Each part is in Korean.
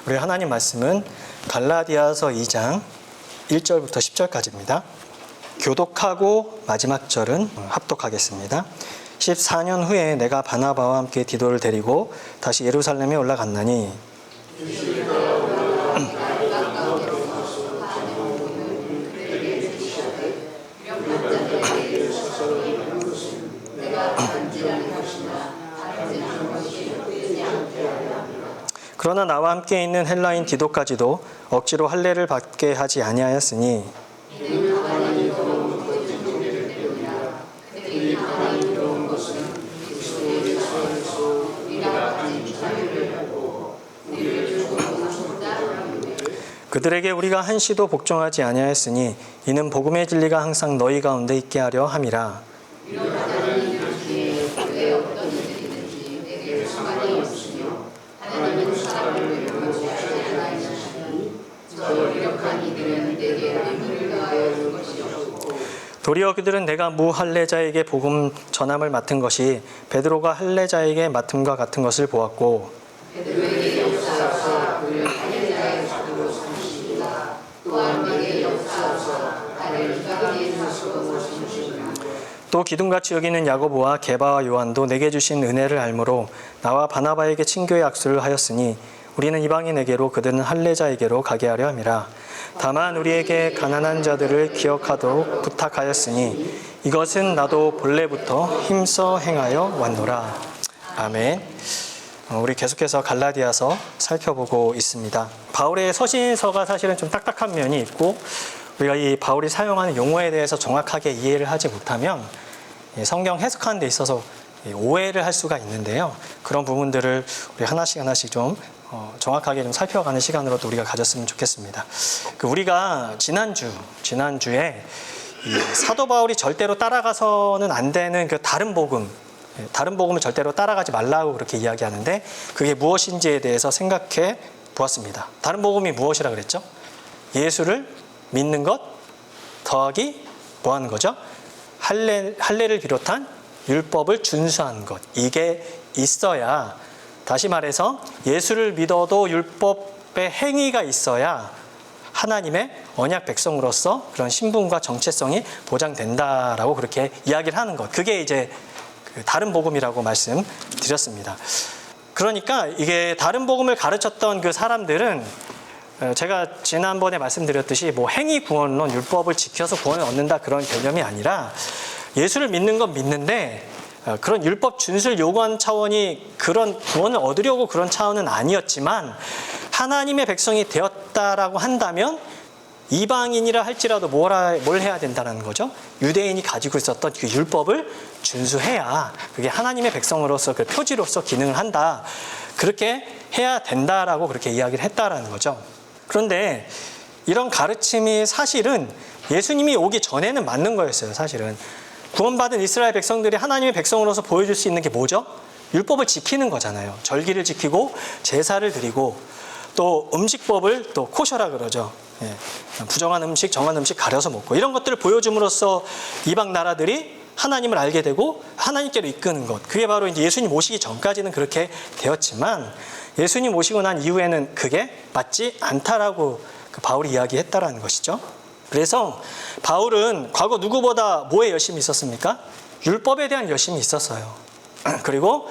우리 하나님 말씀은 갈라디아서 2장 1절부터 10절까지입니다. 교독하고 마지막 절은 합독하겠습니다. 14년 후에 내가 바나바와 함께 디도를 데리고 다시 예루살렘에 올라갔나니 그러나 나와 함께 있는 헬라인 디도까지도 억지로 할례를 받게 하지 아니하였으니 그들에게 우리가 한시도 복종하지 아니하였으니 이는 복음의 진리가 항상 너희 가운데 있게 하려 함이라. 도리어 그들은 내가 무할례자에게 복음 전함을 맡은 것이 베드로가 할례자에게 맡음과 같은 것을 보았고 또 기둥같이 여기는 야고보와 게바와 요한도 내게 주신 은혜를 알므로 나와 바나바에게 친교의 악수를 하였으니 우리는 이방인에게로 그들은 할례자에게로 가게 하려 함이라. 다만 우리에게 가난한 자들을 기억하도록 부탁하였으니 이것은 나도 본래부터 힘써 행하여 왔노라. 아멘. 우리 계속해서 갈라디아서 살펴보고 있습니다. 바울의 서신서가 사실은 좀 딱딱한 면이 있고 우리가 이 바울이 사용하는 용어에 대해서 정확하게 이해를 하지 못하면 성경 해석하는 데 있어서 오해를 할 수가 있는데요. 그런 부분들을 우리 하나씩 좀 정확하게 좀 살펴가는 시간으로 또 우리가 가졌으면 좋겠습니다. 우리가 지난주에 이 사도 바울이 절대로 따라가서는 안 되는 그 다른 복음을 절대로 따라가지 말라고 그렇게 이야기하는데 그게 무엇인지에 대해서 생각해 보았습니다. 다른 복음이 무엇이라 그랬죠? 예수를 믿는 것 더하기 뭐 하는 거죠? 할례를 비롯한 율법을 준수하는 것. 이게 있어야, 다시 말해서 예수를 믿어도 율법의 행위가 있어야 하나님의 언약 백성으로서 그런 신분과 정체성이 보장된다라고 그렇게 이야기를 하는 것. 그게 이제 다른 복음이라고 말씀드렸습니다. 그러니까 이게 다른 복음을 가르쳤던 그 사람들은 제가 지난번에 말씀드렸듯이 뭐 행위 구원론, 율법을 지켜서 구원을 얻는다 그런 개념이 아니라 예수를 믿는 건 믿는데 그런 율법 준수를 요구하는 차원이 그런 구원을 얻으려고 그런 차원은 아니었지만 하나님의 백성이 되었다라고 한다면 이방인이라 할지라도 뭘 해야 된다는 거죠? 유대인이 가지고 있었던 그 율법을 준수해야 그게 하나님의 백성으로서 그 표지로서 기능을 한다. 그렇게 해야 된다라고 그렇게 이야기를 했다라는 거죠. 그런데 이런 가르침이 사실은 예수님이 오기 전에는 맞는 거였어요. 사실은 구원받은 이스라엘 백성들이 하나님의 백성으로서 보여줄 수 있는 게 뭐죠? 율법을 지키는 거잖아요. 절기를 지키고 제사를 드리고 또 음식법을 또 코셔라 그러죠. 부정한 음식, 정한 음식 가려서 먹고 이런 것들을 보여줌으로써 이방 나라들이 하나님을 알게 되고 하나님께로 이끄는 것. 그게 바로 이제 예수님 오시기 전까지는 그렇게 되었지만 예수님 오시고 난 이후에는 그게 맞지 않다라고 바울이 이야기했다라는 것이죠. 그래서 바울은 과거 누구보다 뭐에 열심히 있었습니까? 율법에 대한 열심이 있었어요. 그리고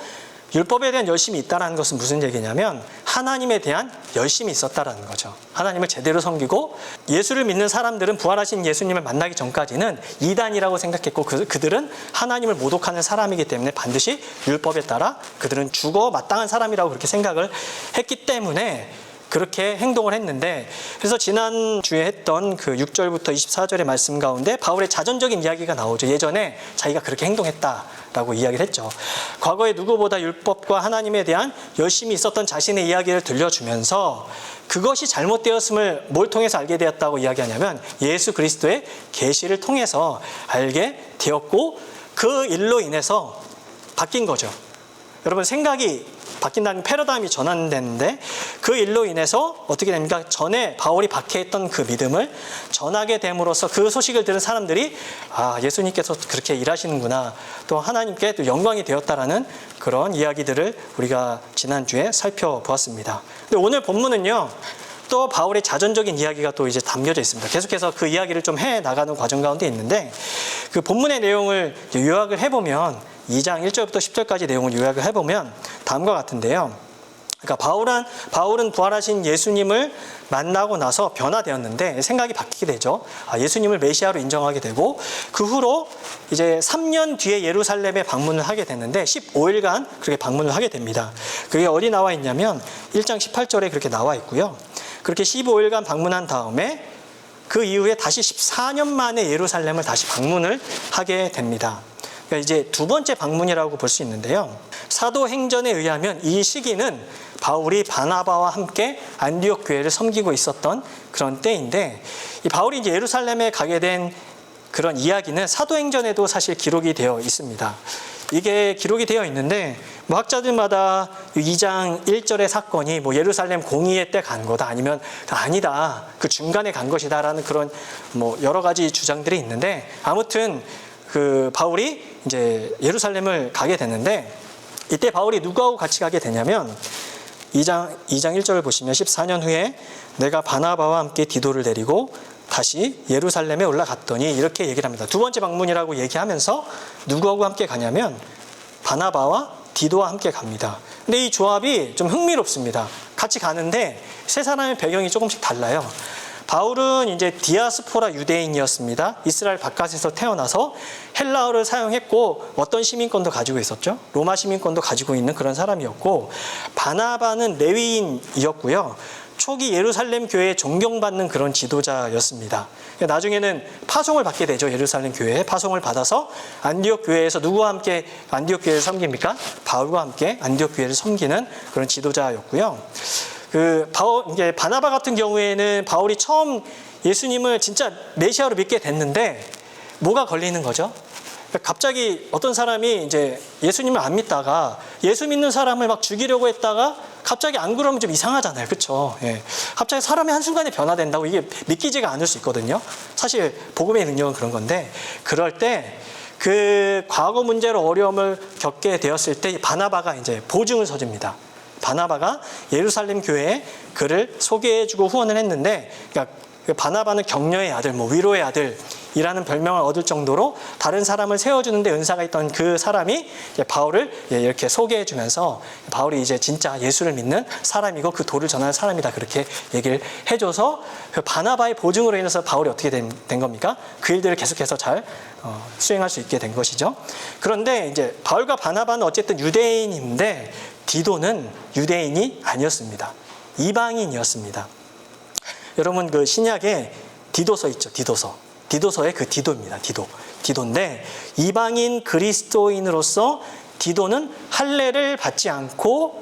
율법에 대한 열심이 있다는 것은 무슨 얘기냐면 하나님에 대한 열심이 있었다라는 거죠. 하나님을 제대로 섬기고 예수를 믿는 사람들은 부활하신 예수님을 만나기 전까지는 이단이라고 생각했고 그들은 하나님을 모독하는 사람이기 때문에 반드시 율법에 따라 그들은 죽어 마땅한 사람이라고 그렇게 생각을 했기 때문에 그렇게 행동을 했는데 그래서 지난주에 했던 그 6절부터 24절의 말씀 가운데 바울의 자전적인 이야기가 나오죠. 예전에 자기가 그렇게 행동했다라고 이야기를 했죠. 과거에 누구보다 율법과 하나님에 대한 열심이 있었던 자신의 이야기를 들려주면서 그것이 잘못되었음을 뭘 통해서 알게 되었다고 이야기하냐면 예수 그리스도의 계시를 통해서 알게 되었고 그 일로 인해서 바뀐 거죠. 여러분 생각이 바뀐다는 패러다임이 전환되는데 그 일로 인해서 어떻게 됩니까? 전에 바울이 박해했던 그 믿음을 전하게 됨으로써 그 소식을 들은 사람들이 아, 예수님께서 그렇게 일하시는구나. 또 하나님께 또 영광이 되었다라는 그런 이야기들을 우리가 지난주에 살펴보았습니다. 근데 오늘 본문은요. 또 바울의 자전적인 이야기가 또 이제 담겨져 있습니다. 계속해서 그 이야기를 좀 해 나가는 과정 가운데 있는데 그 본문의 내용을 요약을 해보면 2장 1절부터 10절까지 내용을 요약을 해보면 다음과 같은데요. 그러니까 바울은 부활하신 예수님을 만나고 나서 변화되었는데 생각이 바뀌게 되죠. 예수님을 메시아로 인정하게 되고 그 후로 이제 3년 뒤에 예루살렘에 방문을 하게 됐는데 15일간 그렇게 방문을 하게 됩니다. 그게 어디 나와 있냐면 1장 18절에 그렇게 나와 있고요. 그렇게 15일간 방문한 다음에 그 이후에 다시 14년 만에 예루살렘을 다시 방문을 하게 됩니다. 그러니까 이제 두 번째 방문이라고 볼 수 있는데요. 사도행전에 의하면 이 시기는 바울이 바나바와 함께 안디옥 교회를 섬기고 있었던 그런 때인데 이 바울이 이제 예루살렘에 가게 된 그런 이야기는 사도행전에도 사실 기록이 되어 있습니다. 이게 기록이 되어 있는데 뭐 학자들마다 2장 1절의 사건이 뭐 예루살렘 공의회 때 간 거다 아니면 아니다 그 중간에 간 것이다라는 그런 뭐 여러 가지 주장들이 있는데 아무튼 그 바울이 이제 예루살렘을 가게 됐는데 이때 바울이 누구하고 같이 가게 되냐면 2장 1절을 보시면 14년 후에 내가 바나바와 함께 디도를 데리고 다시 예루살렘에 올라갔더니 이렇게 얘기를 합니다. 두 번째 방문이라고 얘기하면서 누구하고 함께 가냐면 바나바와 디도와 함께 갑니다. 근데 이 조합이 좀 흥미롭습니다. 같이 가는데 세 사람의 배경이 조금씩 달라요. 바울은 이제 디아스포라 유대인이었습니다. 이스라엘 바깥에서 태어나서 헬라어를 사용했고 어떤 시민권도 가지고 있었죠. 로마 시민권도 가지고 있는 그런 사람이었고 바나바는 레위인이었고요. 초기 예루살렘 교회에 존경받는 그런 지도자였습니다. 나중에는 파송을 받게 되죠. 예루살렘 교회에 파송을 받아서 안디옥 교회에서 누구와 함께 안디옥 교회를 섬깁니까? 바울과 함께 안디옥 교회를 섬기는 그런 지도자였고요. 이게 바나바 같은 경우에는 바울이 처음 예수님을 진짜 메시아로 믿게 됐는데 뭐가 걸리는 거죠? 갑자기 어떤 사람이 이제 예수님을 안 믿다가 예수 믿는 사람을 막 죽이려고 했다가 갑자기 안 그러면 좀 이상하잖아요. 그렇죠? 예. 갑자기 사람이 한순간에 변화된다고 이게 믿기지가 않을 수 있거든요. 사실 복음의 능력은 그런 건데 그럴 때 그 과거 문제로 어려움을 겪게 되었을 때 바나바가 이제 보증을 서줍니다. 바나바가 예루살렘 교회에 그를 소개해주고 후원을 했는데 그러니까 바나바는 격려의 아들, 위로의 아들이라는 별명을 얻을 정도로 다른 사람을 세워주는데 은사가 있던 그 사람이 바울을 이렇게 소개해주면서 바울이 이제 진짜 예수를 믿는 사람이고 그 도를 전하는 사람이다 그렇게 얘기를 해줘서 그 바나바의 보증으로 인해서 바울이 어떻게 된 겁니까? 그 일들을 계속해서 잘 수행할 수 있게 된 것이죠. 그런데 이제 바울과 바나바는 어쨌든 유대인인데 디도는 유대인이 아니었습니다. 이방인이었습니다. 여러분 그 신약에 디도서 있죠. 디도서의 그 디도입니다. 디도인데 이방인 그리스도인으로서 디도는 할례를 받지 않고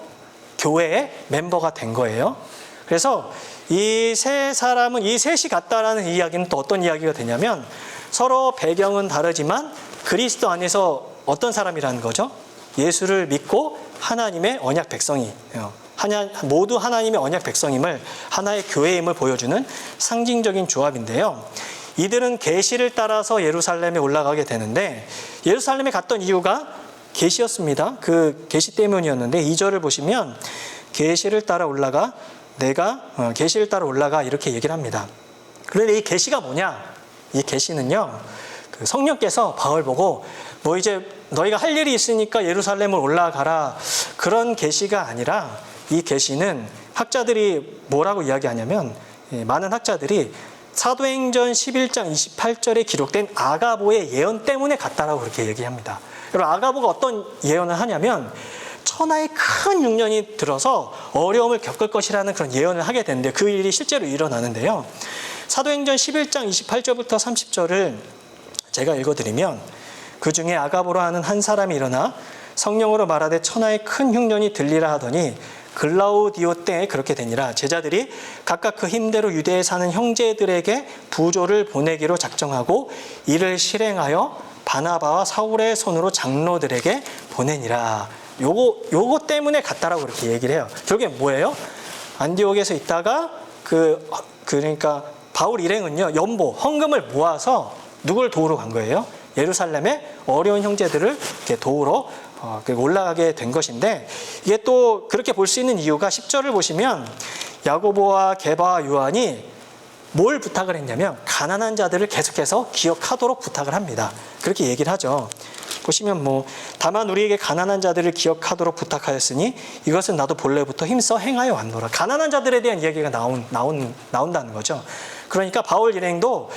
교회의 멤버가 된 거예요. 그래서 이 세 사람은 이 셋이 같다라는 이야기는 또 어떤 이야기가 되냐면 서로 배경은 다르지만 그리스도 안에서 어떤 사람이라는 거죠? 예수를 믿고 하나님의 언약 백성이에요. 모두 하나님의 언약 백성임을 하나의 교회임을 보여주는 상징적인 조합인데요. 이들은 계시를 따라서 예루살렘에 올라가게 되는데 예루살렘에 갔던 이유가 계시였습니다. 그 계시 때문이었는데 2절을 보시면 계시를 따라 올라가 이렇게 얘기를 합니다. 그런데 이 계시가 뭐냐? 이 계시는요. 그 성령께서 바울 보고 뭐 이제 너희가 할 일이 있으니까 예루살렘을 올라가라 그런 계시가 아니라 이 계시는 학자들이 뭐라고 이야기하냐면 많은 학자들이 사도행전 11장 28절에 기록된 아가보의 예언 때문에 갔다라고 그렇게 얘기합니다. 여러분 아가보가 어떤 예언을 하냐면 천하의 큰 흉년이 들어서 어려움을 겪을 것이라는 그런 예언을 하게 되는데 그 일이 실제로 일어나는데요. 사도행전 11장 28절부터 30절을 제가 읽어드리면 그 중에 아가보라 하는 한 사람이 일어나 성령으로 말하되 천하의 큰 흉년이 들리라 하더니 글라우디오 때에 그렇게 되니라. 제자들이 각각 그 힘대로 유대에 사는 형제들에게 부조를 보내기로 작정하고 이를 실행하여 바나바와 사울의 손으로 장로들에게 보내니라. 요거 때문에 갔다라고 그렇게 얘기를 해요. 결국에 뭐예요? 안디옥에서 있다가 그러니까 바울 일행은요, 헌금을 모아서 누굴 도우러 간 거예요? 예루살렘의 어려운 형제들을 이렇게 도우러 올라가게 된 것인데, 이게 또 그렇게 볼 수 있는 이유가 10절을 보시면 야고보와 게바와 요한이 뭘 부탁을 했냐면 가난한 자들을 계속해서 기억하도록 부탁을 합니다. 그렇게 얘기를 하죠. 보시면 다만 우리에게 가난한 자들을 기억하도록 부탁하였으니 이것은 나도 본래부터 힘써 행하여 왔노라. 가난한 자들에 대한 이야기가 나온다는 거죠. 그러니까 바울 일행도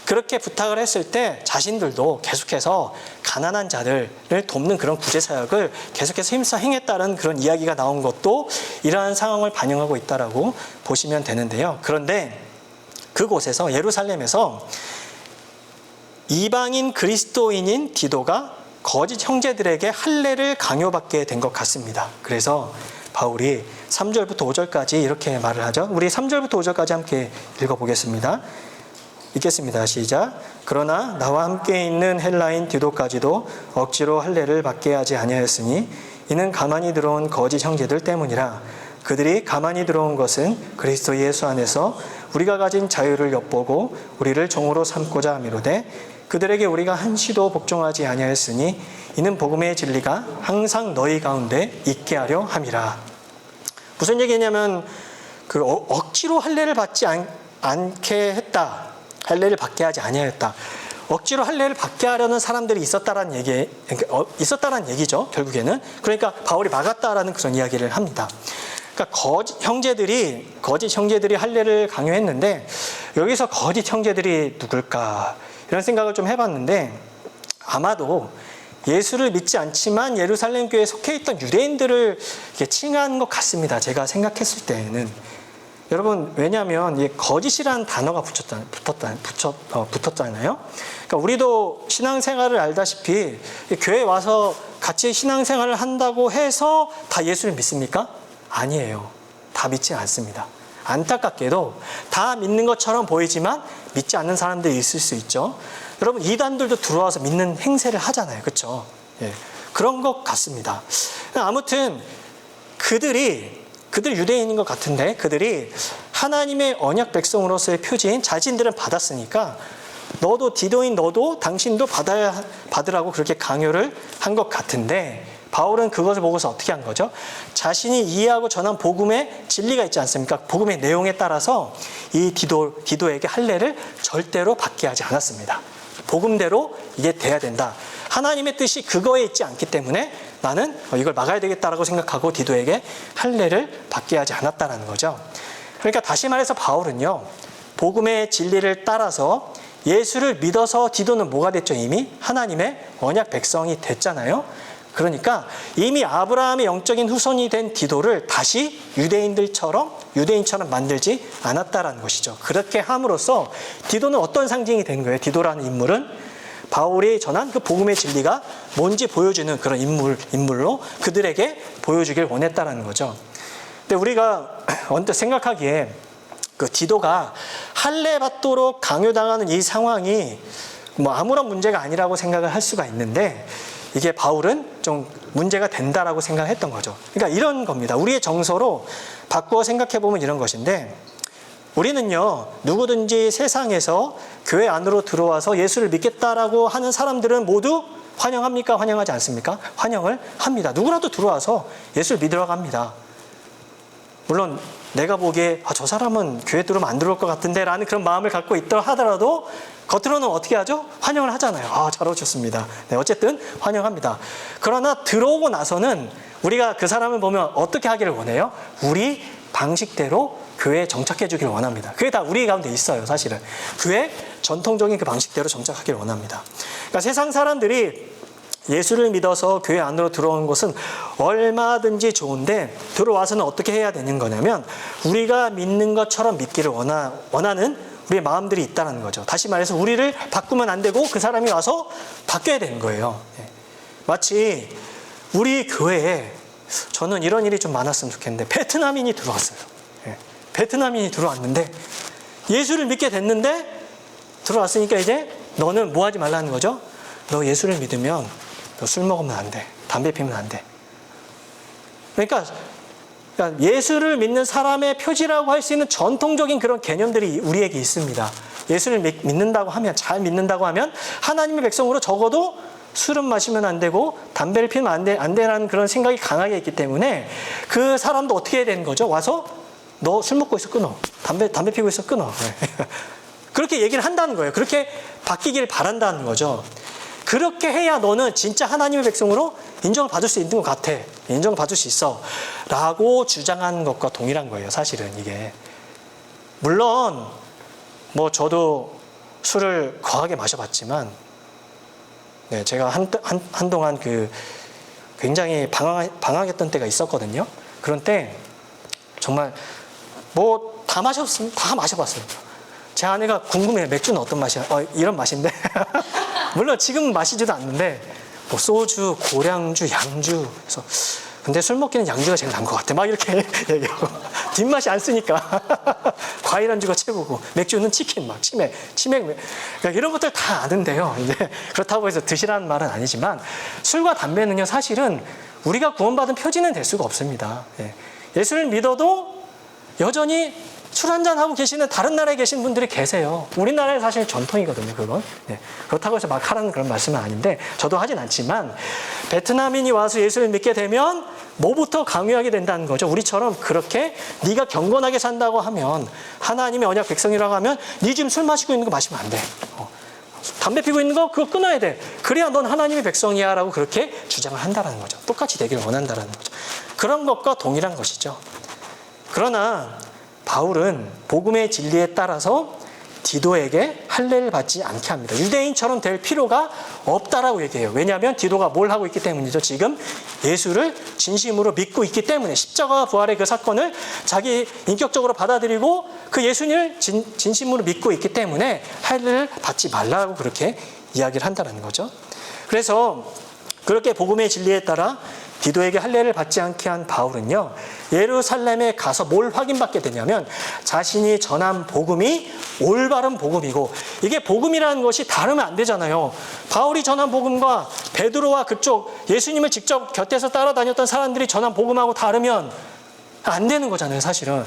그렇게 부탁을 했을 때 자신들도 계속해서 가난한 자들을 돕는 그런 구제사역을 계속해서 힘써 행했다는 그런 이야기가 나온 것도 이러한 상황을 반영하고 있다라고 보시면 되는데요. 그런데 그곳에서, 예루살렘에서 이방인 그리스도인인 디도가 거짓 형제들에게 할례를 강요받게 된 것 같습니다. 그래서 바울이 3절부터 5절까지 이렇게 말을 하죠. 우리 3절부터 5절까지 함께 읽어보겠습니다. 읽겠습니다. 시작. 그러나 나와 함께 있는 헬라인 디도까지도 억지로 할례를 받게 하지 아니하였으니 이는 가만히 들어온 거짓 형제들 때문이라. 그들이 가만히 들어온 것은 그리스도 예수 안에서 우리가 가진 자유를 엿보고 우리를 종으로 삼고자 함이로되 그들에게 우리가 한시도 복종하지 아니하였으니 이는 복음의 진리가 항상 너희 가운데 있게 하려 함이라. 무슨 얘기냐면 억지로 할례를 받지 않게 했다. 할례를 받게 하지 아니하였다. 억지로 할례를 받게 하려는 사람들이 있었다라는 얘기죠. 결국에는. 그러니까 바울이 막았다라는 그런 이야기를 합니다. 그러니까 거짓 형제들이 할례를 강요했는데, 여기서 거짓 형제들이 누굴까 이런 생각을 좀 해봤는데, 아마도 예수를 믿지 않지만 예루살렘 교회에 속해 있던 유대인들을 칭한 것 같습니다. 제가 생각했을 때에는. 여러분, 왜냐하면 거짓이라는 단어가 붙었잖아요. 그러니까 우리도 신앙생활을 알다시피 교회에 와서 같이 신앙생활을 한다고 해서 다 예수를 믿습니까? 아니에요. 다 믿지 않습니다. 안타깝게도 다 믿는 것처럼 보이지만 믿지 않는 사람들이 있을 수 있죠. 여러분, 이단들도 들어와서 믿는 행세를 하잖아요. 그렇죠? 예, 그런 것 같습니다. 아무튼 그들 유대인인 것 같은데, 그들이 하나님의 언약 백성으로서의 표지인 자신들은 받았으니까 너도 디도인 너도 당신도 받으라고 그렇게 강요를 한 것 같은데, 바울은 그것을 보고서 어떻게 한 거죠? 자신이 이해하고 전한 복음의 진리가 있지 않습니까? 복음의 내용에 따라서 이 디도에게 할례를 절대로 받게 하지 않았습니다. 복음대로 이게 돼야 된다. 하나님의 뜻이 그거에 있지 않기 때문에 나는 이걸 막아야 되겠다라고 생각하고 디도에게 할례를 받게 하지 않았다는 거죠. 그러니까 다시 말해서 바울은요, 복음의 진리를 따라서 예수를 믿어서 디도는 뭐가 됐죠? 이미 하나님의 언약 백성이 됐잖아요. 그러니까 이미 아브라함의 영적인 후손이 된 디도를 다시 유대인처럼 만들지 않았다라는 것이죠. 그렇게 함으로써 디도는 어떤 상징이 된 거예요? 디도라는 인물은 바울이 전한 그 복음의 진리가 뭔지 보여주는 그런 인물로 그들에게 보여주길 원했다라는 거죠. 근데 우리가 언뜻 생각하기에 그 디도가 할례 받도록 강요당하는 이 상황이 아무런 문제가 아니라고 생각을 할 수가 있는데, 이게 바울은 좀 문제가 된다라고 생각했던 거죠. 그러니까 이런 겁니다. 우리의 정서로 바꾸어 생각해 보면 이런 것인데, 우리는요, 누구든지 세상에서 교회 안으로 들어와서 예수를 믿겠다라고 하는 사람들은 모두 환영합니까? 환영하지 않습니까? 환영을 합니다. 누구라도 들어와서 예수를 믿으러 갑니다. 물론 내가 보기에 저 사람은 교회 들어오면 안 들어올 것 같은데 라는 그런 마음을 갖고 있더라 하더라도 겉으로는 어떻게 하죠? 환영을 하잖아요. 잘 오셨습니다. 네, 어쨌든 환영합니다. 그러나 들어오고 나서는 우리가 그 사람을 보면 어떻게 하기를 원해요? 우리 방식대로 교회에 정착해 주기를 원합니다. 그게 다 우리 가운데 있어요. 사실은 교회 전통적인 그 방식대로 정착하기를 원합니다. 그러니까 세상 사람들이 예수를 믿어서 교회 안으로 들어오는 것은 얼마든지 좋은데, 들어와서는 어떻게 해야 되는 거냐면 우리가 믿는 것처럼 믿기를 원하는 우리의 마음들이 있다는 거죠. 다시 말해서 우리를 바꾸면 안 되고 그 사람이 와서 바뀌어야 되는 거예요. 마치 우리 교회에 저는 이런 일이 좀 많았으면 좋겠는데, 베트남인이 들어왔어요. 베트남인이 들어왔는데 예수를 믿게 됐는데, 들어왔으니까 이제 너는 뭐 하지 말라는 거죠? 너 예수를 믿으면 너 술 먹으면 안 돼. 담배 피면 안 돼. 그러니까 예수를 믿는 사람의 표지라고 할 수 있는 전통적인 그런 개념들이 우리에게 있습니다. 예수를 믿는다고 하면, 잘 믿는다고 하면 하나님의 백성으로 적어도 술은 마시면 안 되고 담배를 피우면 안 되라는 그런 생각이 강하게 있기 때문에 그 사람도 어떻게 해야 되는 거죠? 와서 너 술 먹고 있어 끊어. 담배 피우고 있어 끊어. 그렇게 얘기를 한다는 거예요. 그렇게 바뀌길 바란다는 거죠. 그렇게 해야 너는 진짜 하나님의 백성으로 인정을 받을 수 있는 것 같아. 인정을 받을 수 있어. 라고 주장하는 것과 동일한 거예요. 사실은 이게. 물론 뭐 저도 술을 거하게 마셔봤지만 네, 제가 한동안 굉장히 방황했던 때가 있었거든요. 그런 때 정말 뭐 다 마셔봤어요. 제 아내가 궁금해요. 맥주는 어떤 맛이야? 이런 맛인데. 물론 지금 마시지도 않는데 뭐 소주, 고량주, 양주. 그래서 근데 술 먹기는 양주가 제일 나은 것 같아. 막 이렇게 얘기하고 뒷맛이 안 쓰니까 과일 안주가 최고고 맥주는 치킨, 막 치맥. 그러니까 이런 것들 다 아는데요. 이제 그렇다고 해서 드시라는 말은 아니지만 술과 담배는요 사실은 우리가 구원받은 표지는 될 수가 없습니다. 예수를 믿어도 여전히 술 한잔 하고 계시는 다른 나라에 계신 분들이 계세요. 우리나라에 사실 전통이거든요, 그건. 그렇다고 해서 막 하라는 그런 말씀은 아닌데, 저도 하진 않지만, 베트남인이 와서 예수를 믿게 되면 뭐부터 강요하게 된다는 거죠. 우리처럼 그렇게 네가 경건하게 산다고 하면, 하나님의 언약 백성이라고 하면, 네 지금 술 마시고 있는 거 마시면 안 돼. 담배 피고 있는 거 그거 끊어야 돼. 그래야 넌 하나님의 백성이야 라고 그렇게 주장을 한다는 거죠. 똑같이 되기를 원한다는 거죠. 그런 것과 동일한 것이죠. 그러나 바울은 복음의 진리에 따라서 디도에게 할례를 받지 않게 합니다. 유대인처럼 될 필요가 없다라고 얘기해요. 왜냐하면 디도가 뭘 하고 있기 때문이죠. 지금 예수를 진심으로 믿고 있기 때문에 십자가 부활의 그 사건을 자기 인격적으로 받아들이고 그 예수님을 진심으로 믿고 있기 때문에 할례를 받지 말라고 그렇게 이야기를 한다는 거죠. 그래서 그렇게 복음의 진리에 따라 디도에게 할례를 받지 않게 한 바울은요, 예루살렘에 가서 뭘 확인받게 되냐면 자신이 전한 복음이 올바른 복음이고, 이게 복음이라는 것이 다르면 안 되잖아요. 바울이 전한 복음과 베드로와 그쪽 예수님을 직접 곁에서 따라다녔던 사람들이 전한 복음하고 다르면 안 되는 거잖아요, 사실은.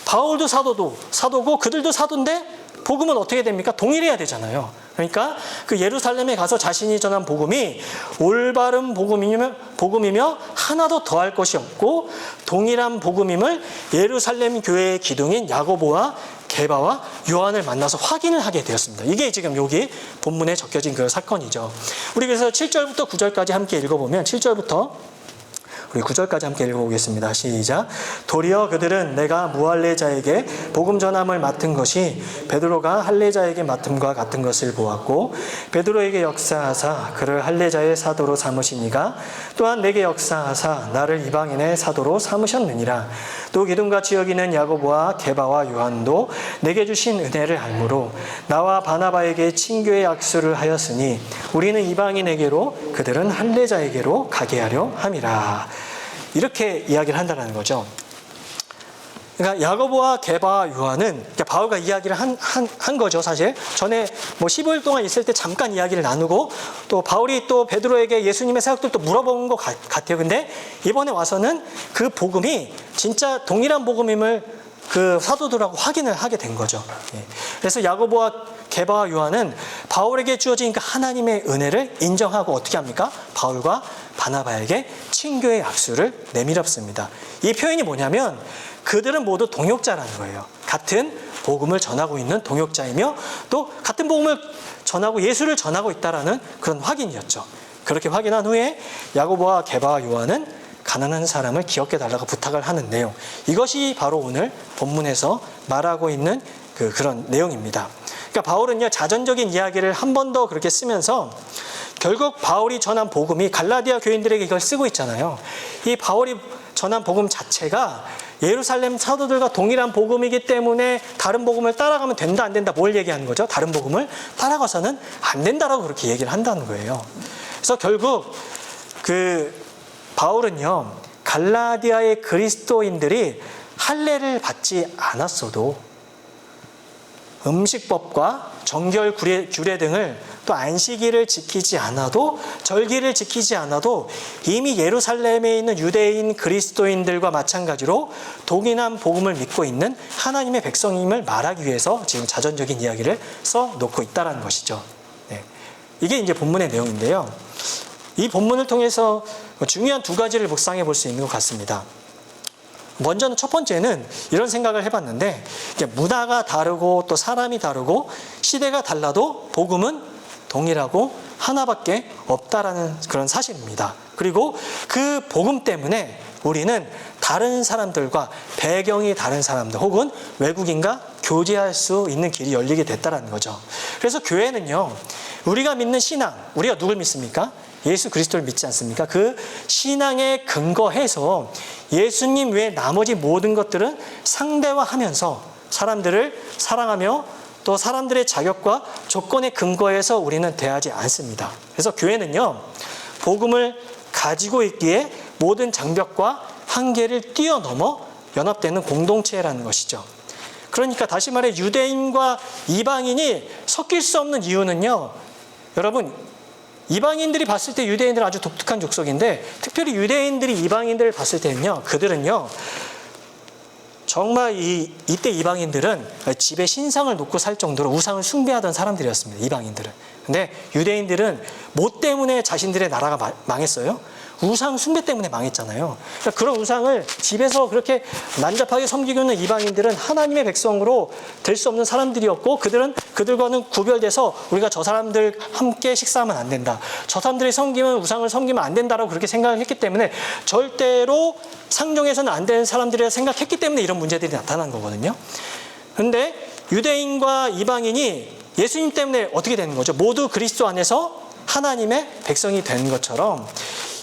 바울도 사도고 그들도 사도인데 복음은 어떻게 됩니까? 동일해야 되잖아요. 그러니까 그 예루살렘에 가서 자신이 전한 복음이 올바른 복음이며 하나도 더할 것이 없고 동일한 복음임을 예루살렘 교회의 기둥인 야고보와 게바와 요한을 만나서 확인을 하게 되었습니다. 이게 지금 여기 본문에 적혀진 그 사건이죠. 우리 그래서 7절부터 9절까지 함께 읽어보면 7절부터 우리 9절까지 함께 읽어보겠습니다. 시작. 도리어 그들은 내가 무할례자에게 복음 전함을 맡은 것이 베드로가 할례자에게 맡음과 같은 것을 보았고, 베드로에게 역사하사 그를 할례자의 사도로 삼으시니가 또한 내게 역사하사 나를 이방인의 사도로 삼으셨느니라. 또 기둥같이 여기는 야고보와 게바와 요한도 내게 주신 은혜를 알므로 나와 바나바에게 친교의 약수를 하였으니 우리는 이방인에게로 그들은 할례자에게로 가게 하려 함이라. 이렇게 이야기를 한다는 거죠. 그러니까 야고보와 게바와 요한은 그러니까 바울과 이야기를 한 거죠, 사실. 전에 뭐 15일 동안 있을 때 잠깐 이야기를 나누고 또 바울이 또 베드로에게 예수님의 사역들 또 물어본 것 같아요. 근데 이번에 와서는 그 복음이 진짜 동일한 복음임을 그 사도들하고 확인을 하게 된 거죠. 그래서 야고보와 게바와 요한은 바울에게 주어진 그 하나님의 은혜를 인정하고 어떻게 합니까? 바울과 바나바에게 친교의 약수를 내밀었습니다. 이 표현이 뭐냐면 그들은 모두 동역자라는 거예요. 같은 복음을 전하고 있는 동역자이며 또 같은 복음을 전하고 예수를 전하고 있다라는 그런 확인이었죠. 그렇게 확인한 후에 야고보와 게바와 요한은 가난한 사람을 기억해달라고 부탁을 하는 내용, 이것이 바로 오늘 본문에서 말하고 있는 그런 내용입니다. 그러니까 바울은요, 자전적인 이야기를 한 번 더 그렇게 쓰면서 결국 바울이 전한 복음이 갈라디아 교인들에게 이걸 쓰고 있잖아요. 이 바울이 전한 복음 자체가 예루살렘 사도들과 동일한 복음이기 때문에 다른 복음을 따라가면 된다 안 된다, 뭘 얘기하는 거죠? 다른 복음을 따라가서는 안 된다라고 그렇게 얘기를 한다는 거예요. 그래서 결국 바울은요, 갈라디아의 그리스도인들이 할례를 받지 않았어도 음식법과 정결 규례 등을 또 안식일을 지키지 않아도, 절기를 지키지 않아도 이미 예루살렘에 있는 유대인 그리스도인들과 마찬가지로 동일한 복음을 믿고 있는 하나님의 백성임을 말하기 위해서 지금 자전적인 이야기를 써놓고 있다는 것이죠. 네. 이게 이제 본문의 내용인데요. 이 본문을 통해서 중요한 두 가지를 묵상해 볼 수 있는 것 같습니다. 먼저는 첫 번째는 이런 생각을 해봤는데, 문화가 다르고 또 사람이 다르고 시대가 달라도 복음은 동일하고 하나밖에 없다라는 그런 사실입니다. 그리고 그 복음 때문에 우리는 다른 사람들과 배경이 다른 사람들 혹은 외국인과 교제할 수 있는 길이 열리게 됐다는 거죠. 그래서 교회는요, 우리가 믿는 신앙, 우리가 누굴 믿습니까? 예수 그리스도를 믿지 않습니까? 그 신앙에 근거해서 예수님 외에 나머지 모든 것들은 상대화하면서 사람들을 사랑하며 또 사람들의 자격과 조건에 근거해서 우리는 대하지 않습니다. 그래서 교회는요, 복음을 가지고 있기에 모든 장벽과 한계를 뛰어넘어 연합되는 공동체라는 것이죠. 그러니까 다시 말해 유대인과 이방인이 섞일 수 없는 이유는요, 여러분, 이방인들이 봤을 때 유대인들은 아주 독특한 족속인데, 특별히 유대인들이 이방인들을 봤을 때는요, 그들은요, 정말 이때 이방인들은 집에 신상을 놓고 살 정도로 우상을 숭배하던 사람들이었습니다. 이방인들은. 근데 유대인들은 뭐 때문에 자신들의 나라가 망했어요? 우상 숭배 때문에 망했잖아요. 그러니까 그런 우상을 집에서 그렇게 난잡하게 섬기고 있는 이방인들은 하나님의 백성으로 될 수 없는 사람들이었고, 그들과는 구별돼서 우리가 저 사람들 함께 식사하면 안 된다, 저 사람들이 섬기면 우상을 섬기면 안 된다라고 그렇게 생각을 했기 때문에 절대로 상종해서는 안 되는 사람들이라 생각했기 때문에 이런 문제들이 나타난 거거든요. 근데 유대인과 이방인이 예수님 때문에 어떻게 되는 거죠? 모두 그리스도 안에서 하나님의 백성이 된 것처럼,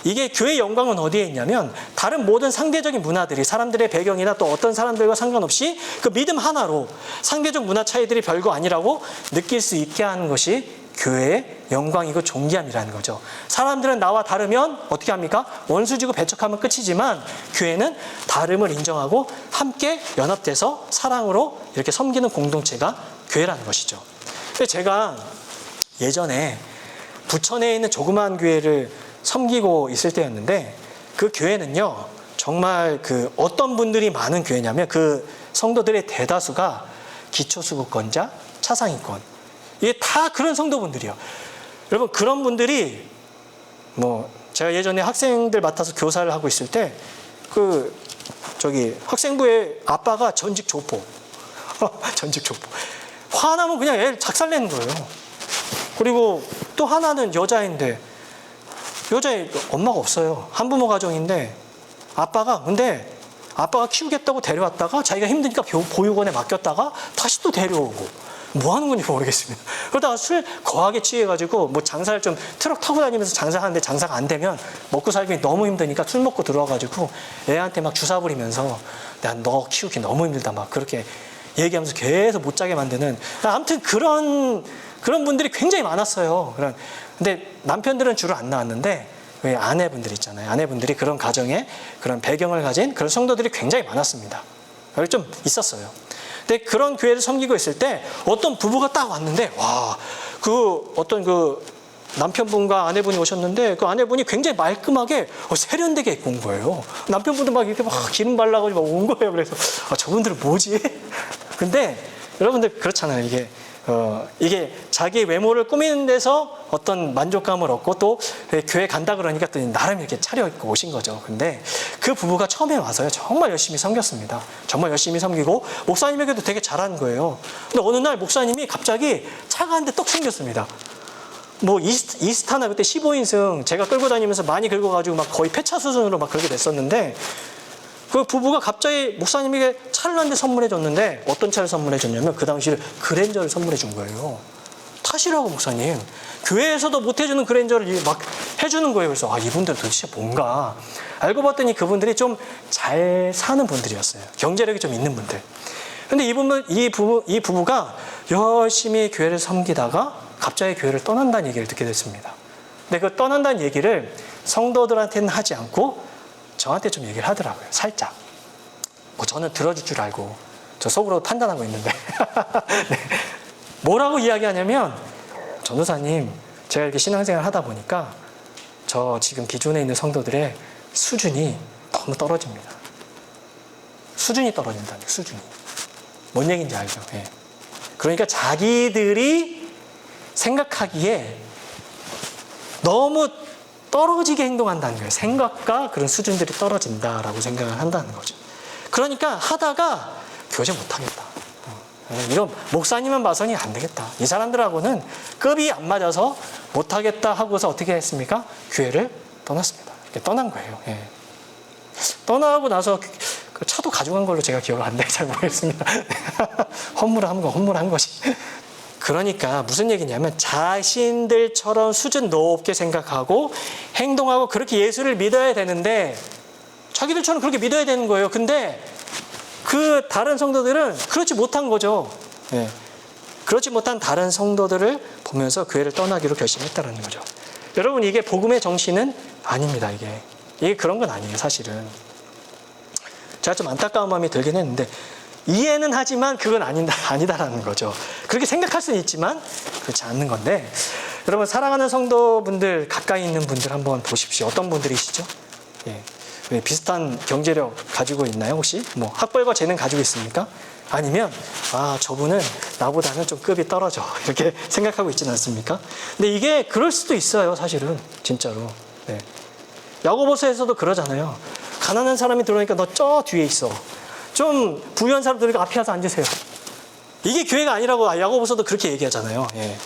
이게 교회의 영광은 어디에 있냐면, 다른 모든 상대적인 문화들이 사람들의 배경이나 또 어떤 사람들과 상관없이 그 믿음 하나로 상대적 문화 차이들이 별거 아니라고 느낄 수 있게 하는 것이 교회의 영광이고 존귀함이라는 거죠. 사람들은 나와 다르면 어떻게 합니까? 원수지고 배척하면 끝이지만, 교회는 다름을 인정하고 함께 연합돼서 사랑으로 이렇게 섬기는 공동체가 교회라는 것이죠. 근데 제가 예전에 부천에 있는 조그마한 교회를 섬기고 있을 때였는데, 그 교회는요, 정말 어떤 분들이 많은 교회냐면, 그 성도들의 대다수가 기초수급권자, 차상위권, 이게 다 그런 성도분들이요. 여러분, 그런 분들이 제가 예전에 학생들 맡아서 교사를 하고 있을 때, 학생부의 아빠가 전직 조포, 전직 조포, 화나면 그냥 애를 작살내는 거예요. 그리고 또 하나는 여자인데, 여자애 엄마가 없어요. 한부모 가정인데, 아빠가 키우겠다고 데려왔다가 자기가 힘드니까 보육원에 맡겼다가 다시 또 데려오고, 뭐 하는 건지 모르겠습니다. 그러다가 술 거하게 취해가지고 장사를 좀 트럭 타고 다니면서 장사하는데 장사가 안 되면 먹고 살기 너무 힘드니까 술 먹고 들어와가지고 애한테 막 주사 부리면서 내가 너 키우기 너무 힘들다 막 그렇게 얘기하면서 계속 못 자게 만드는, 아무튼 그런 분들이 굉장히 많았어요. 근데 남편들은 주로 안 나왔는데, 왜 아내분들 있잖아요. 아내분들이 그런 가정에 그런 배경을 가진 그런 성도들이 굉장히 많았습니다. 여기 좀 있었어요. 근데 그런 교회를 섬기고 있을 때 어떤 부부가 딱 왔는데, 어떤 남편분과 아내분이 오셨는데, 그 아내분이 굉장히 말끔하게 세련되게 입고 온 거예요. 남편분도 막 이렇게 기름 발라가지고 온 거예요. 그래서 저분들은 뭐지? 근데 여러분들 그렇잖아요. 이게 자기 외모를 꾸미는 데서 어떤 만족감을 얻고, 또 교회 간다 그러니까 또 나름 이렇게 차려입고 오신 거죠. 근데 그 부부가 처음에 와서요, 정말 열심히 섬겼습니다. 정말 열심히 섬기고 목사님에게도 되게 잘한 거예요. 근데 어느 날 목사님이 갑자기 차가 한 대 떡 생겼습니다. 이스타나 그때 15인승 제가 끌고 다니면서 많이 긁어가지고 막 거의 폐차 수준으로 막 그렇게 됐었는데, 그 부부가 갑자기 목사님에게 차를 한 대 선물해 줬는데, 어떤 차를 선물해 줬냐면 그 당시에 그랜저를 선물해 준 거예요. 타시라고, 목사님. 교회에서도 못 해주는 그랜저를 막 해주는 거예요. 그래서 이분들은 도대체 뭔가 알고 봤더니 그분들이 좀 잘 사는 분들이었어요. 경제력이 좀 있는 분들. 근데 이 부부가 열심히 교회를 섬기다가 갑자기 교회를 떠난다는 얘기를 듣게 됐습니다. 근데 그 떠난다는 얘기를 성도들한테는 하지 않고 저한테 좀 얘기를 하더라고요. 살짝. 저는 들어줄 줄 알고 저 속으로 판단하고 있는데 네. 뭐라고 이야기하냐면, 전도사님, 제가 이렇게 신앙생활 하다 보니까 저 지금 기존에 있는 성도들의 수준이 너무 떨어집니다. 수준이 떨어진다는 거예요. 수준이. 뭔 얘기인지 알죠? 예. 그러니까 자기들이 생각하기에 너무 떨어지게 행동한다는 거예요. 생각과 그런 수준들이 떨어진다라고 생각을 한다는 거죠. 그러니까 하다가 교제 못하겠다. 이런 목사님만 봐서는 안 되겠다. 이 사람들하고는 급이 안 맞아서 못하겠다 하고서 어떻게 했습니까? 교회를 떠났습니다. 이렇게 떠난 거예요. 예. 떠나고 나서 그 차도 가져간 걸로 제가 기억을 안 나요. 잘 모르겠습니다. 허물한 것이. 그러니까 무슨 얘기냐면 자신들처럼 수준 높게 생각하고 행동하고 그렇게 예수를 믿어야 되는데 자기들처럼 그렇게 믿어야 되는 거예요. 근데 그 다른 성도들은 그렇지 못한 거죠. 네. 그렇지 못한 다른 성도들을 보면서 교회를 떠나기로 결심했다는 거죠. 여러분, 이게 복음의 정신은 아닙니다. 이게 그런 건 아니에요. 사실은 제가 좀 안타까운 마음이 들긴 했는데 이해는 하지만 그건 아니다라는 거죠. 그렇게 생각할 수는 있지만 그렇지 않는 건데, 여러분 사랑하는 성도분들, 가까이 있는 분들 한번 보십시오. 어떤 분들이시죠? 예. 비슷한 경제력 가지고 있나요? 혹시 뭐 학벌과 재능 가지고 있습니까? 아니면 저분은 나보다는 좀 급이 떨어져 이렇게 생각하고 있지는 않습니까? 근데 이게 그럴 수도 있어요. 사실은 진짜로. 네. 야고보서에서도 그러잖아요. 가난한 사람이 들어오니까 너 저 뒤에 있어. 좀 부유한 사람 들으니까 앞에 와서 앉으세요. 이게 교회가 아니라고 야고보서도 그렇게 얘기하잖아요. 예.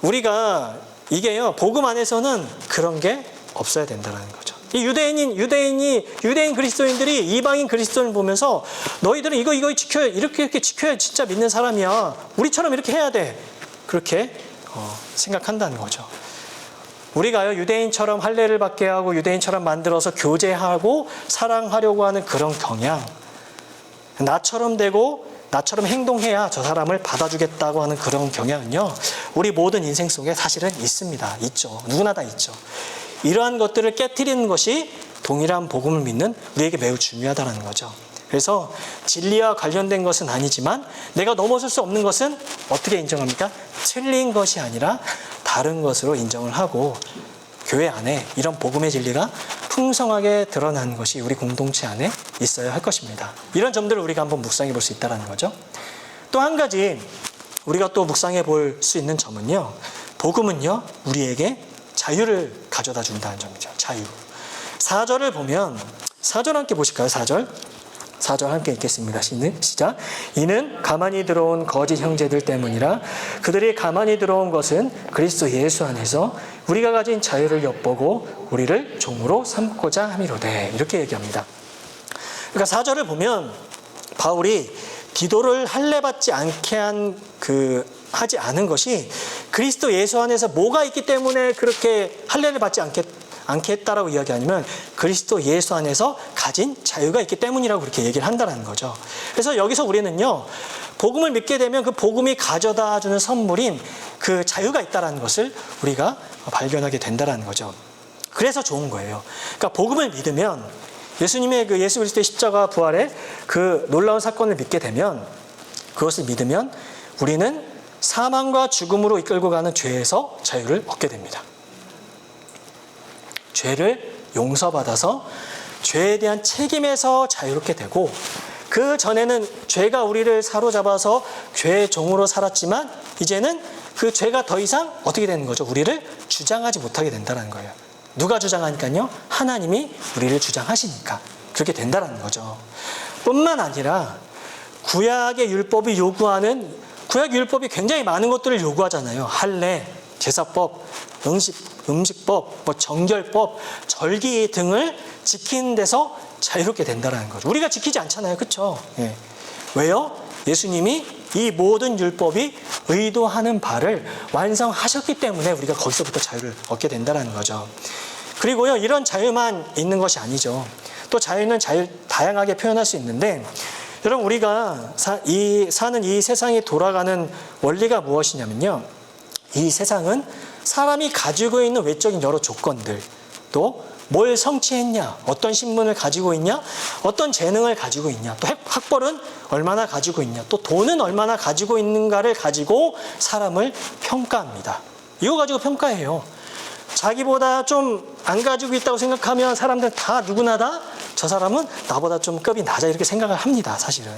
우리가 이게요, 복음 안에서는 그런 게 없어야 된다는 거죠. 이 유대인 그리스도인들이 이방인 그리스도인을 보면서 너희들은 이거 지켜야, 이렇게 지켜야 진짜 믿는 사람이야. 우리처럼 이렇게 해야 돼. 그렇게 생각한다는 거죠. 우리가요, 유대인처럼 할례를 받게 하고 유대인처럼 만들어서 교제하고 사랑하려고 하는 그런 경향, 나처럼 되고 나처럼 행동해야 저 사람을 받아주겠다고 하는 그런 경향은요, 우리 모든 인생 속에 사실은 있습니다. 있죠. 누구나 다 있죠. 이러한 것들을 깨트리는 것이 동일한 복음을 믿는 우리에게 매우 중요하다는 거죠. 그래서 진리와 관련된 것은 아니지만 내가 넘어설 수 없는 것은 어떻게 인정합니까? 틀린 것이 아니라 다른 것으로 인정을 하고 교회 안에 이런 복음의 진리가 풍성하게 드러나는 것이 우리 공동체 안에 있어야 할 것입니다. 이런 점들을 우리가 한번 묵상해 볼 수 있다는 거죠. 또 한 가지 우리가 또 묵상해 볼 수 있는 점은요, 복음은요 우리에게 자유를 가져다 준다는 점이죠. 자유. 4절을 보면, 4절 함께 보실까요? 4절 함께 읽겠습니다. 시작. 이는 가만히 들어온 거짓 형제들 때문이라. 그들이 가만히 들어온 것은 그리스도 예수 안에서 우리가 가진 자유를 엿보고 우리를 종으로 삼고자 함이로되. 이렇게 얘기합니다. 그러니까 4절을 보면 바울이 디도를 할례받지 않게 하지 않은 것이 그리스도 예수 안에서 뭐가 있기 때문에 그렇게 할례를 받지 않게 했다라고 이야기 아니면 그리스도 예수 안에서 가진 자유가 있기 때문이라고 그렇게 얘기를 한다는 거죠. 그래서 여기서 우리는요, 복음을 믿게 되면 그 복음이 가져다 주는 선물인 그 자유가 있다는 것을 우리가 발견하게 된다는 거죠. 그래서 좋은 거예요. 그러니까 복음을 믿으면, 예수님의 그 예수 그리스도의 십자가 부활의 그 놀라운 사건을 믿게 되면, 그것을 믿으면 우리는 사망과 죽음으로 이끌고 가는 죄에서 자유를 얻게 됩니다. 죄를 용서받아서 죄에 대한 책임에서 자유롭게 되고, 그 전에는 죄가 우리를 사로잡아서 죄의 종으로 살았지만 이제는 그 죄가 더 이상 어떻게 되는 거죠? 우리를 주장하지 못하게 된다는 거예요. 누가 주장하니까요? 하나님이 우리를 주장하시니까 그렇게 된다는 거죠. 뿐만 아니라 구약의 율법이 요구하는, 구약 율법이 굉장히 많은 것들을 요구하잖아요. 할례, 제사법, 음식법, 정결법, 절기 등을 지키는 데서 자유롭게 된다는 거죠. 우리가 지키지 않잖아요. 그렇죠? 예. 왜요? 예수님이 이 모든 율법이 의도하는 바를 완성하셨기 때문에 우리가 거기서부터 자유를 얻게 된다는 거죠. 그리고요, 이런 자유만 있는 것이 아니죠. 또 자유는 다양하게 표현할 수 있는데, 여러분 우리가 사는 이 세상이 돌아가는 원리가 무엇이냐면요, 이 세상은 사람이 가지고 있는 외적인 여러 조건들, 또 뭘 성취했냐, 어떤 신분을 가지고 있냐, 어떤 재능을 가지고 있냐, 또 학벌은 얼마나 가지고 있냐, 또 돈은 얼마나 가지고 있는가를 가지고 사람을 평가합니다. 이거 가지고 평가해요. 자기보다 좀 안 가지고 있다고 생각하면 사람들은 다 누구나 다 저 사람은 나보다 좀 급이 낮아 이렇게 생각을 합니다. 사실은.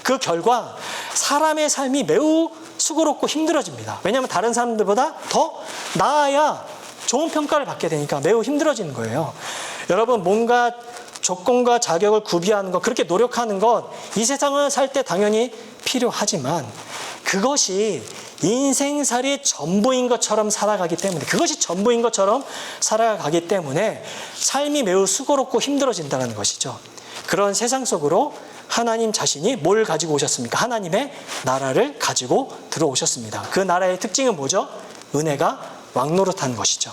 그 결과 사람의 삶이 매우 수고롭고 힘들어집니다. 왜냐하면 다른 사람들보다 더 나아야 좋은 평가를 받게 되니까 매우 힘들어지는 거예요. 여러분, 뭔가 조건과 자격을 구비하는 것, 그렇게 노력하는 것, 이 세상을 살 때 당연히 필요하지만 그것이 인생살이 전부인 것처럼 살아가기 때문에, 그것이 전부인 것처럼 살아가기 때문에 삶이 매우 수고롭고 힘들어진다는 것이죠. 그런 세상 속으로 하나님 자신이 뭘 가지고 오셨습니까? 하나님의 나라를 가지고 들어오셨습니다. 그 나라의 특징은 뭐죠? 은혜가 왕노릇한 것이죠.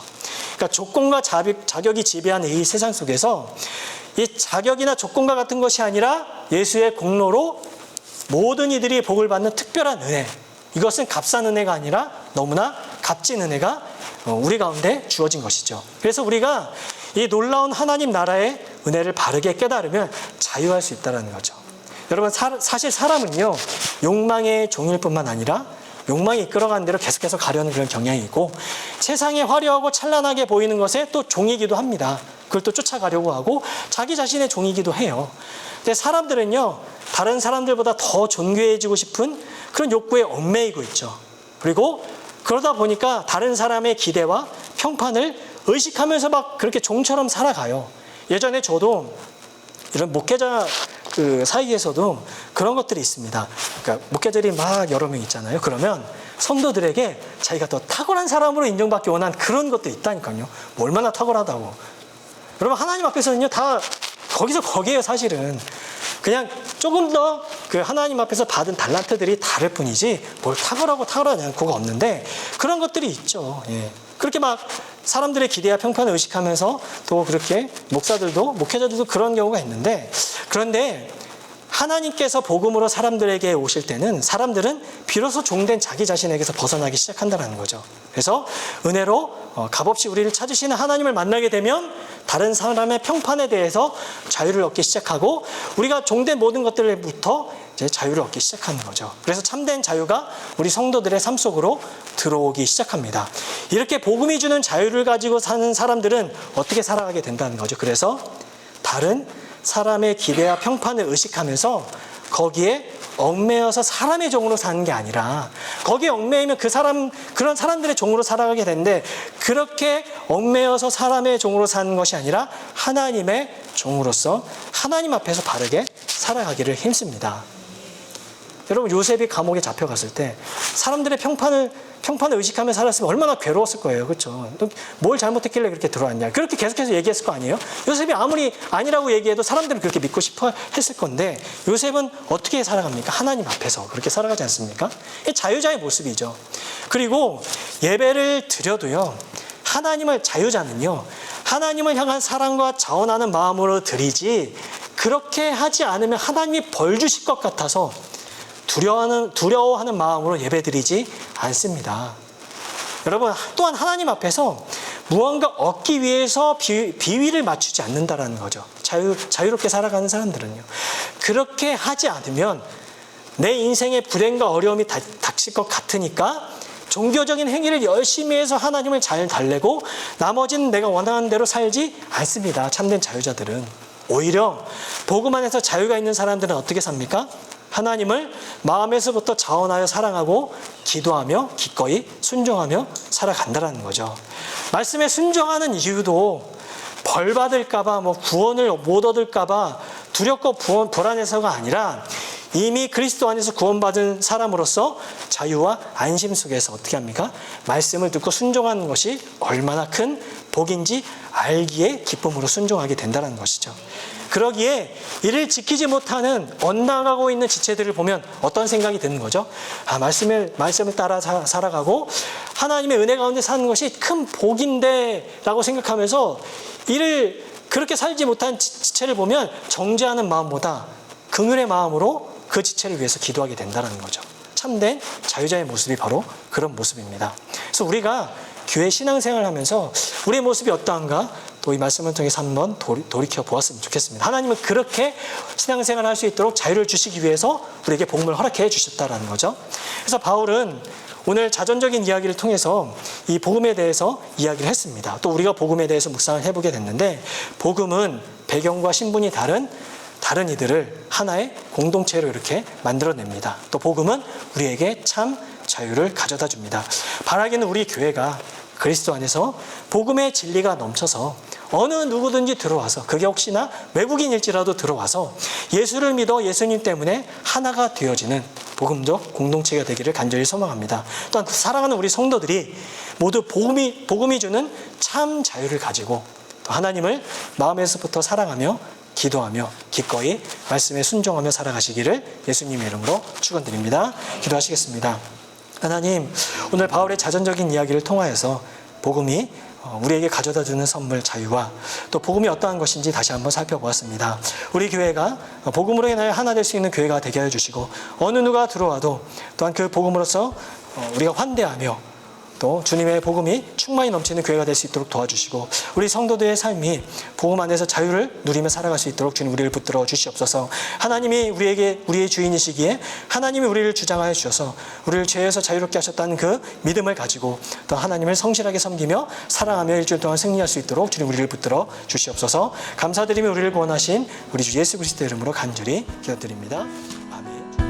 그러니까 조건과 자격이 지배하는 이 세상 속에서 이 자격이나 조건과 같은 것이 아니라 예수의 공로로 모든 이들이 복을 받는 특별한 은혜, 이것은 값싼 은혜가 아니라 너무나 값진 은혜가 우리 가운데 주어진 것이죠. 그래서 우리가 이 놀라운 하나님 나라의 은혜를 바르게 깨달으면 자유할 수 있다는 거죠. 여러분, 사실 사람은요, 욕망의 종일 뿐만 아니라 욕망이 이끌어가는 대로 계속해서 가려는 그런 경향이 있고, 세상에 화려하고 찬란하게 보이는 것에 또 종이기도 합니다. 그걸 또 쫓아가려고 하고 자기 자신의 종이기도 해요. 근데 사람들은요, 다른 사람들보다 더 존귀해지고 싶은 그런 욕구에 얽매이고 있죠. 그리고 그러다 보니까 다른 사람의 기대와 평판을 의식하면서 막 그렇게 종처럼 살아가요. 예전에 저도 이런 목회자 사이에서도 그런 것들이 있습니다. 그러니까 목회자들이 막 여러 명 있잖아요. 그러면 성도들에게 자기가 더 탁월한 사람으로 인정받기 원한 그런 것도 있다니까요. 뭐 얼마나 탁월하다고. 여러분, 하나님 앞에서는요, 다 거기서 거기에요. 사실은 그냥 조금 더 그 하나님 앞에서 받은 달란트들이 다를 뿐이지 뭘 탁월하지 않고가 없는데, 그런 것들이 있죠. 예. 그렇게 막 사람들의 기대와 평판을 의식하면서 또 그렇게 목회자들도 그런 경우가 있는데, 그런데 하나님께서 복음으로 사람들에게 오실 때는 사람들은 비로소 종된 자기 자신에게서 벗어나기 시작한다는 거죠. 그래서 은혜로 값없이 우리를 찾으시는 하나님을 만나게 되면 다른 사람의 평판에 대해서 자유를 얻기 시작하고, 우리가 종된 모든 것들부터 이제 자유를 얻기 시작하는 거죠. 그래서 참된 자유가 우리 성도들의 삶 속으로 들어오기 시작합니다. 이렇게 복음이 주는 자유를 가지고 사는 사람들은 어떻게 살아가게 된다는 거죠. 그래서 다른 사람의 기대와 평판을 의식하면서 거기에 얽매여서 사람의 종으로 사는 게 아니라, 거기에 얽매이면 그런 사람들의 종으로 살아가게 되는데, 그렇게 얽매여서 사람의 종으로 사는 것이 아니라 하나님의 종으로서 하나님 앞에서 바르게 살아가기를 힘씁니다. 여러분, 요셉이 감옥에 잡혀갔을 때 사람들의 평판을 의식하며 살았으면 얼마나 괴로웠을 거예요. 그렇죠? 뭘 잘못했길래 그렇게 들어왔냐. 그렇게 계속해서 얘기했을 거 아니에요? 요셉이 아무리 아니라고 얘기해도 사람들은 그렇게 믿고 싶어 했을 건데, 요셉은 어떻게 살아갑니까? 하나님 앞에서 그렇게 살아가지 않습니까? 자유자의 모습이죠. 그리고 예배를 드려도요, 자유자는요, 하나님을 향한 사랑과 자원하는 마음으로 드리지, 그렇게 하지 않으면 하나님이 벌 주실 것 같아서 두려워하는 마음으로 예배드리지 않습니다. 여러분, 또한 하나님 앞에서 무언가 얻기 위해서 비위를 맞추지 않는다라는 거죠. 자유롭게 살아가는 사람들은요. 그렇게 하지 않으면 내 인생에 불행과 어려움이 닥칠 것 같으니까 종교적인 행위를 열심히 해서 하나님을 잘 달래고 나머지는 내가 원하는 대로 살지 않습니다. 참된 자유자들은. 오히려 복음 안에서 자유가 있는 사람들은 어떻게 삽니까? 하나님을 마음에서부터 자원하여 사랑하고 기도하며 기꺼이 순종하며 살아간다는 거죠. 말씀에 순종하는 이유도 벌 받을까봐, 구원을 못 얻을까봐 두렵고 불안해서가 아니라, 이미 그리스도 안에서 구원받은 사람으로서 자유와 안심 속에서 어떻게 합니까? 말씀을 듣고 순종하는 것이 얼마나 큰 복인지 알기에 기쁨으로 순종하게 된다는 것이죠. 그러기에 이를 지키지 못하는 엇나가고 있는 지체들을 보면 어떤 생각이 드는 거죠? 말씀을 따라 살아가고 하나님의 은혜 가운데 사는 것이 큰 복인데 라고 생각하면서 이를 그렇게 살지 못한 지체를 보면 정죄하는 마음보다 긍휼의 마음으로 그 지체를 위해서 기도하게 된다는 거죠. 참된 자유자의 모습이 바로 그런 모습입니다. 그래서 우리가 교회 신앙생활을 하면서 우리의 모습이 어떠한가 또 이 말씀을 통해서 한번 돌이켜 보았으면 좋겠습니다. 하나님은 그렇게 신앙생활을 할 수 있도록 자유를 주시기 위해서 우리에게 복음을 허락해 주셨다라는 거죠. 그래서 바울은 오늘 자전적인 이야기를 통해서 이 복음에 대해서 이야기를 했습니다. 또 우리가 복음에 대해서 묵상을 해보게 됐는데, 복음은 배경과 신분이 다른 이들을 하나의 공동체로 이렇게 만들어냅니다. 또 복음은 우리에게 참 자유를 가져다 줍니다. 바라기는 우리 교회가 그리스도 안에서 복음의 진리가 넘쳐서 어느 누구든지 들어와서, 그게 혹시나 외국인일지라도 들어와서 예수를 믿어 예수님 때문에 하나가 되어지는 복음적 공동체가 되기를 간절히 소망합니다. 또한 사랑하는 우리 성도들이 모두 복음이 주는 참 자유를 가지고 또 하나님을 마음에서부터 사랑하며 기도하며 기꺼이 말씀에 순종하며 살아가시기를 예수님의 이름으로 축원드립니다. 기도하시겠습니다. 하나님, 오늘 바울의 자전적인 이야기를 통하여서 복음이 우리에게 가져다주는 선물 자유와 또 복음이 어떠한 것인지 다시 한번 살펴보았습니다. 우리 교회가 복음으로 인하여 하나 될 수 있는 교회가 되게 하여 주시고, 어느 누가 들어와도 또한 그 복음으로서 우리가 환대하며 또 주님의 복음이 충만히 넘치는 교회가 될 수 있도록 도와주시고, 우리 성도들의 삶이 복음 안에서 자유를 누리며 살아갈 수 있도록 주님 우리를 붙들어 주시옵소서. 하나님이 우리의 주인이시기에 하나님이 우리를 주장하여 주셔서 우리를 죄에서 자유롭게 하셨다는 그 믿음을 가지고 또 하나님을 성실하게 섬기며 사랑하며 일주일 동안 승리할 수 있도록 주님 우리를 붙들어 주시옵소서. 감사드리며 우리를 구원하신 우리 주 예수 그리스도의 이름으로 간절히 기도드립니다. 아멘.